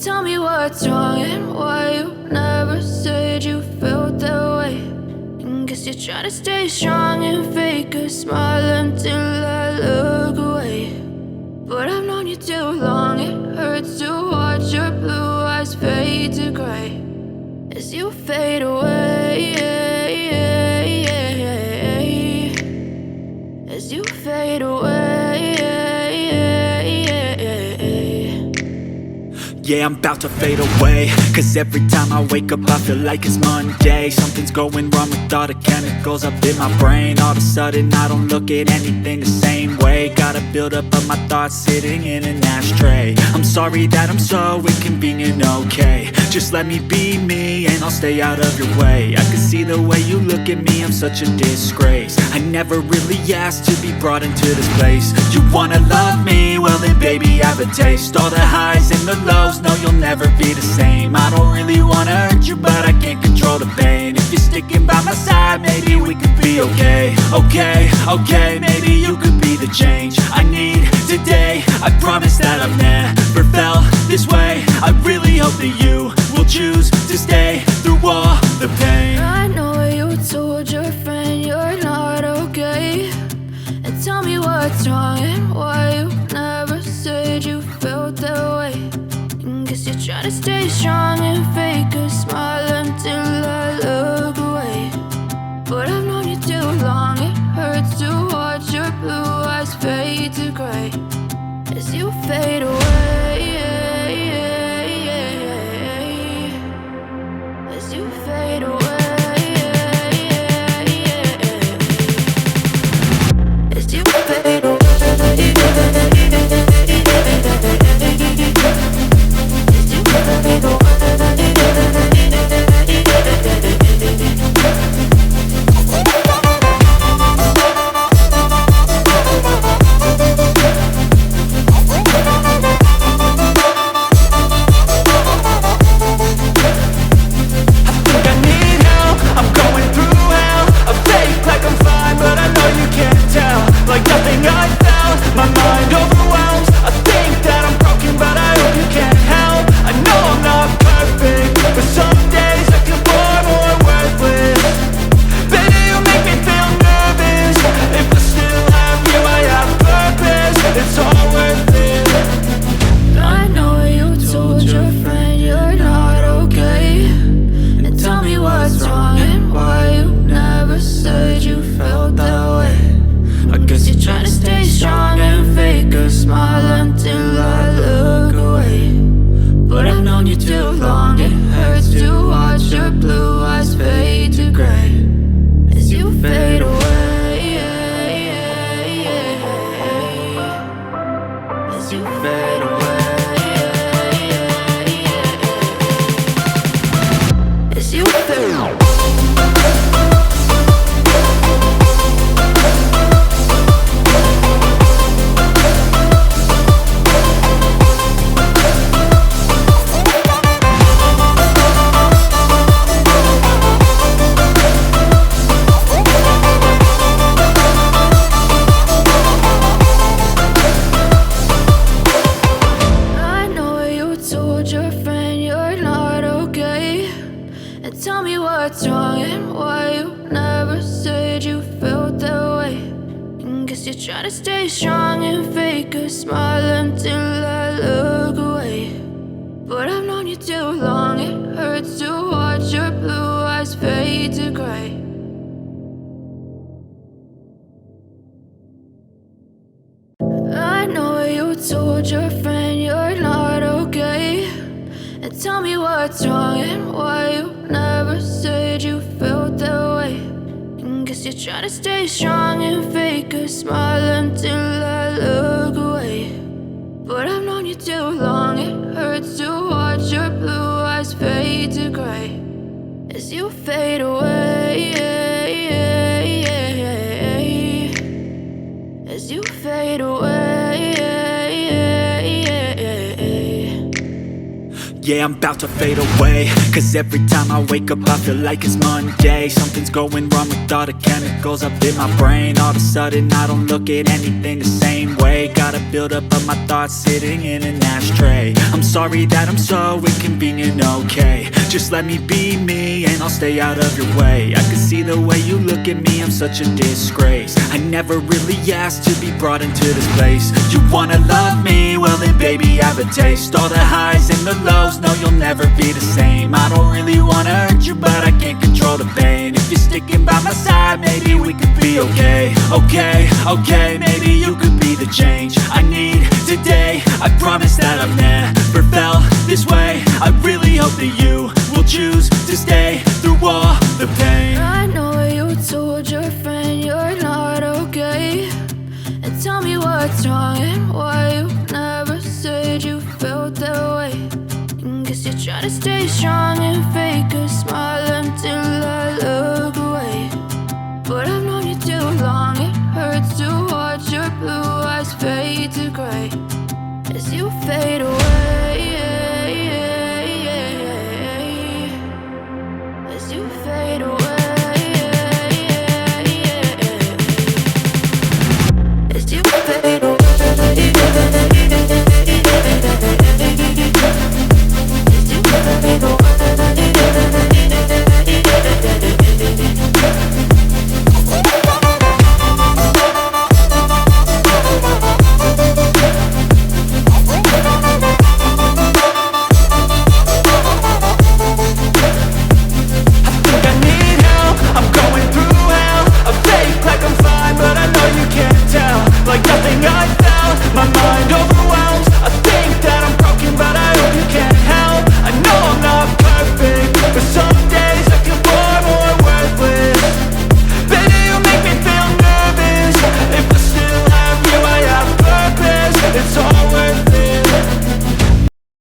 Tell me what's wrong and why you never said you felt that way. And guess you're trying to stay strong and fake a smile until I look away. But I've known you too long, it hurts to watch your blue eyes fade to gray as you fade away, as you fade away. Yeah, I'm about to fade away, cause every time I wake up I feel like it's Monday. Something's going wrong with all the chemicals up in my brain. All of a sudden I don't look at anything the same way. Got a build up of my thoughts sitting in an ashtray. I'm sorry that I'm so inconvenient, okay. Just let me be me and I'll stay out of your way. I can see the way you look at me, I'm such a disgrace. I never really asked to be brought into this place. You wanna love me? Well then baby have a taste. All the highs and the lows, no, you'll never be the same. I don't really wanna hurt you, but I can't control the pain. If you're sticking by my side, maybe we could be okay. Okay, maybe you could be the change I need today. I promise that I've never felt this way. I really hope that you will choose to stay through all the pain. I know you told your friend you're not okay. And tell me what's wrong and why you never said you felt that way. Guess you're trying to stay strong and fake a smile until I look away. But I've known you too long, it hurts to watch your blue eyes fade to gray as you fade away, as you fade away, as you fade away. Tell me what's wrong and why you never said you felt that way. And guess you're trying to stay strong and fake a smile until I look away. But I've known you too long, it hurts to watch your blue eyes fade to gray. I know you told your friend you're not okay. And tell me what's wrong and why you never said you felt that way. And guess you're trying to stay strong and fake a smile until I look away. But I've known you too long, it hurts to watch your blue eyes fade to gray as you fade away, as you fade away. Yeah, I'm about to fade away, cause every time I wake up I feel like it's Monday. Something's going wrong with all the chemicals up in my brain. All of a sudden I don't look at anything the same way. Gotta build up of my thoughts sitting in an ashtray. I'm sorry that I'm so inconvenient, okay. Just let me be me and I'll stay out of your way. I can see the way you look at me, I'm such a disgrace. I never really asked to be brought into this place. You wanna love me? Well then baby have a taste. All the highs and the lows, no you'll never be the same. I don't really wanna hurt you but I can't control the pain. If you're sticking by my side, maybe we could be okay. Okay, maybe you could be the change I need today. I promise that I've never felt this way. I really hope that you will choose to stay through all the pain. I know you told your friend you're not okay, and tell me what's wrong and why you never said you felt that way. And guess you're trying to stay strong and fake a smile.